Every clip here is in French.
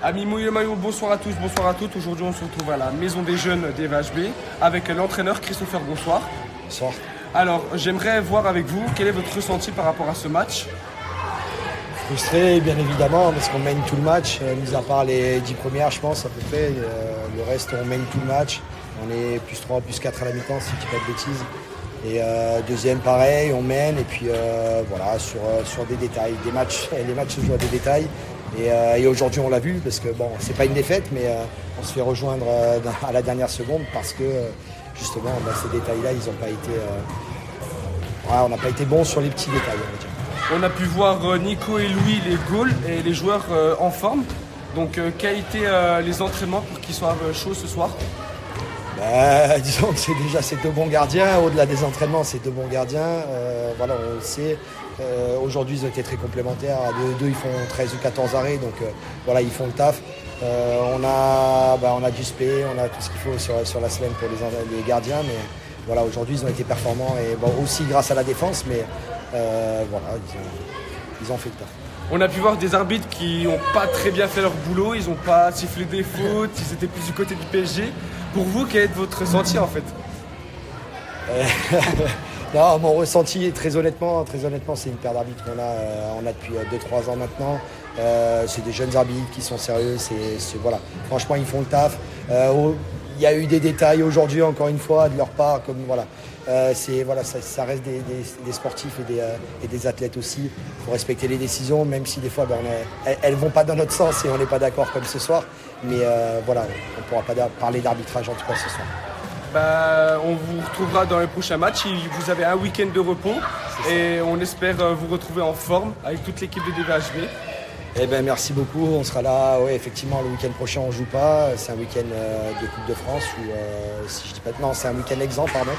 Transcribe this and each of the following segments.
Amis Mouillé le Maillot, bonsoir à tous, bonsoir à toutes. Aujourd'hui, on se retrouve à la Maison des Jeunes des VHB avec l'entraîneur Christopher. Bonsoir. Bonsoir. Alors, j'aimerais voir avec vous quel est votre ressenti par rapport à ce match. Frustré, bien évidemment, parce qu'on mène tout le match, mis à part les 10 premières, je pense, à peu près. Le reste, on mène tout le match. On est plus 3, plus 4 à la mi-temps, si je ne dis pas de bêtises. Et deuxième, pareil, on mène. Et puis, voilà, sur des détails. Les matchs se jouent à des détails. Et aujourd'hui, on l'a vu, parce que, bon, c'est pas une défaite, mais on se fait rejoindre à la dernière seconde parce que, justement, ces détails-là, ils n'ont pas été... on n'a pas été bons sur les petits détails, on va dire. On a pu voir Nico et Louis, les goals et les joueurs en forme. Donc, quels étaient les entraînements pour qu'ils soient chauds ce soir? Disons que c'est deux bons gardiens. Au-delà des entraînements, c'est deux bons gardiens. Voilà, on le sait. Aujourd'hui, ils ont été très complémentaires. À deux, ils font 13 ou 14 arrêts. Donc, voilà, ils font le taf. On a du spé, on a tout ce qu'il faut sur la semaine pour les gardiens. Mais voilà, aujourd'hui, ils ont été performants. Et bon, aussi grâce à la défense. Mais voilà, ils ont fait le taf. On a pu voir des arbitres qui n'ont pas très bien fait leur boulot, ils n'ont pas sifflé des fautes, ils étaient plus du côté du PSG. Pour vous, quel est votre ressenti en fait? Non, mon ressenti, très honnêtement, c'est une paire d'arbitres qu'on a depuis 2-3 ans maintenant. C'est des jeunes arbitres qui sont sérieux. Voilà. Franchement, ils font le taf. Il y a eu des détails aujourd'hui, encore une fois, de leur part. Comme, voilà. Ça reste des sportifs et des athlètes aussi. Il faut respecter les décisions, même si des fois elles ne vont pas dans notre sens et on n'est pas d'accord comme ce soir. Mais voilà, on ne pourra pas parler d'arbitrage en tout cas ce soir. On vous retrouvera dans les prochains matchs. Vous avez un week-end de repos et on espère vous retrouver en forme avec toute l'équipe de DVHB. Eh ben, merci beaucoup, on sera là. Ouais, effectivement, le week-end prochain on ne joue pas. C'est un week-end de Coupe de France ou si je dis pas non, c'est un week-end exempt, pardon.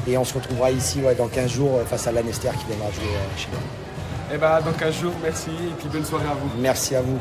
Et on se retrouvera ici dans 15 jours face à l'Annester qui viendra jouer chez nous. Dans 15 jours, merci et puis bonne soirée à vous. Merci à vous.